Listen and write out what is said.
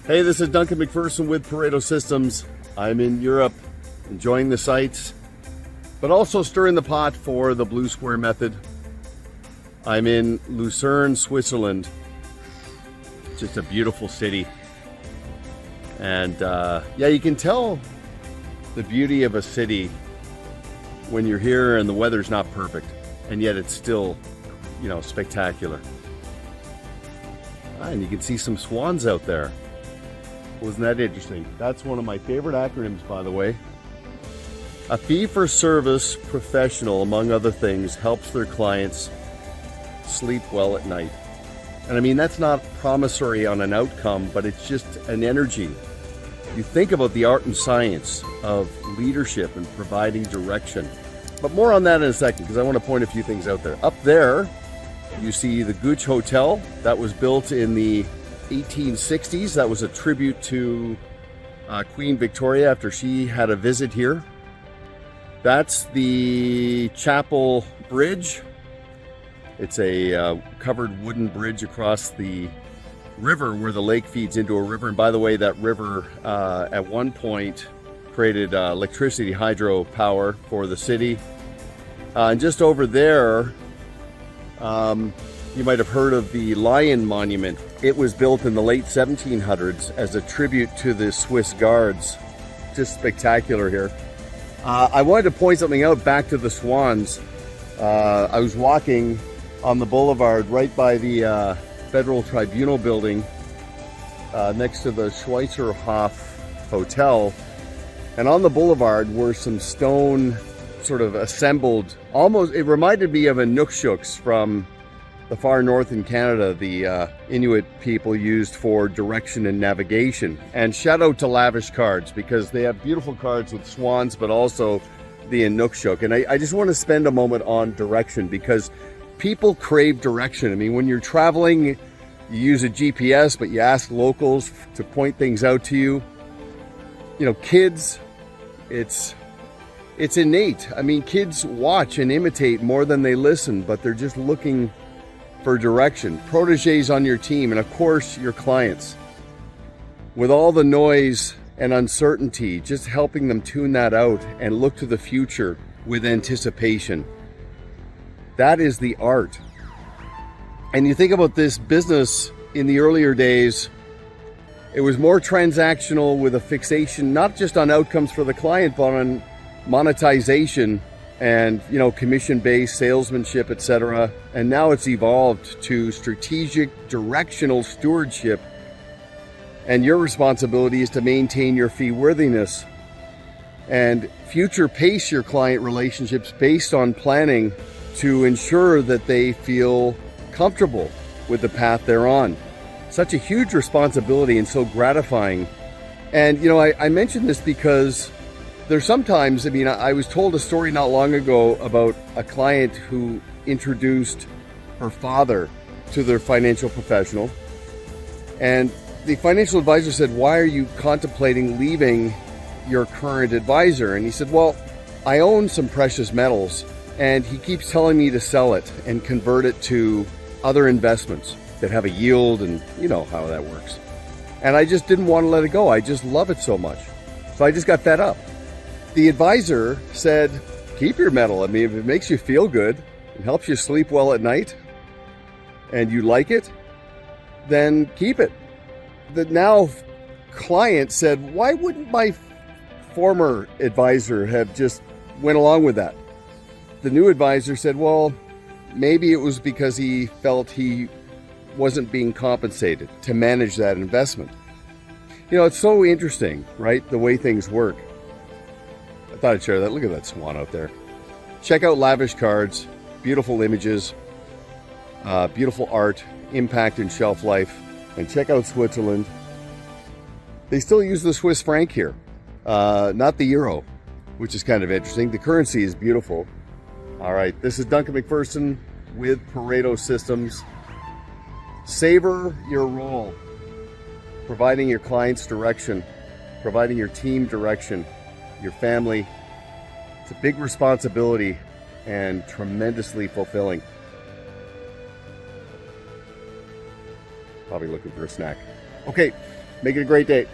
Hey, this is Duncan MacPherson with Pareto Systems. I'm in Europe, enjoying the sights, but also stirring the pot for the blue square method. I'm in Lucerne, Switzerland. Just a beautiful city. And yeah, you can tell the beauty of a city when you're here and the weather's not perfect, and yet it's still, you know, spectacular. And you can see some swans out there. Wasn't that interesting? That's one of my favorite acronyms, by the way. A fee-for-service professional, among other things, helps their clients sleep well at night. And I mean, that's not promissory on an outcome, but it's just an energy. You think about the art and science of leadership and providing direction. But more on that in a second, because I want to point a few things out there. Up there, you see the Gooch Hotel. That was built in the 1860s. That was a tribute to Queen Victoria after she had a visit here. That's the Chapel Bridge. It's a covered wooden bridge across the river where the lake feeds into a river. And by the way, that river at one point created electricity, hydro power for the city. And just over there, you might have heard of the Lion Monument. It was built in the late 1700s as a tribute to the Swiss Guards. Just spectacular here. I wanted to point something out back to the swans. I was walking on the boulevard right by the Federal Tribunal building next to the Schweizerhof Hotel. And on the boulevard were some stone sort of assembled, almost, it reminded me of a Nukshuks from the far north in Canada, the Inuit people used for direction and navigation. And shout out to Lavish Cards, because they have beautiful cards with swans, but also the Inukshuk. And I just want to spend a moment on direction, because people crave direction. I mean, when you're traveling, you use a GPS, but you ask locals to point things out to you. You know, kids, it's innate. I mean, kids watch and imitate more than they listen, but they're just looking for direction. Proteges on your team, and of course your clients. With all the noise and uncertainty, just helping them tune that out and look to the future with anticipation. That is the art. And you think about this business in the earlier days, it was more transactional with a fixation, not just on outcomes for the client, but on monetization and, you know, commission-based salesmanship, etc. And now it's evolved to strategic, directional stewardship. And your responsibility is to maintain your fee worthiness and future pace your client relationships based on planning to ensure that they feel comfortable with the path they're on. Such a huge responsibility and so gratifying. And, you know, I mentioned this because there's sometimes, I mean, I was told a story not long ago about a client who introduced her father to their financial professional. And the financial advisor said, "Why are you contemplating leaving your current advisor?" And he said, "Well, I own some precious metals, and he keeps telling me to sell it and convert it to other investments that have a yield, and you know how that works. And I just didn't want to let it go. I just love it so much. So I just got fed up." The advisor said, "Keep your metal. I mean, if it makes you feel good, it helps you sleep well at night, and you like it, then keep it." The now client said, "Why wouldn't my former advisor have just went along with that?" The new advisor said, "Well, maybe it was because he felt he wasn't being compensated to manage that investment." You know, it's so interesting, right? The way things work. I thought I'd share that. Look at that swan out there. Check out Lavish Cards. Beautiful images, beautiful art, impact and shelf life. And check out Switzerland. They still use the Swiss franc here, not the euro, which is kind of interesting. The currency is beautiful. All right, this is Duncan MacPherson with Pareto Systems. Savor your role, providing your clients direction, providing your team direction, your family. It's a big responsibility and tremendously fulfilling. Probably looking for a snack. Okay, Make it a great day.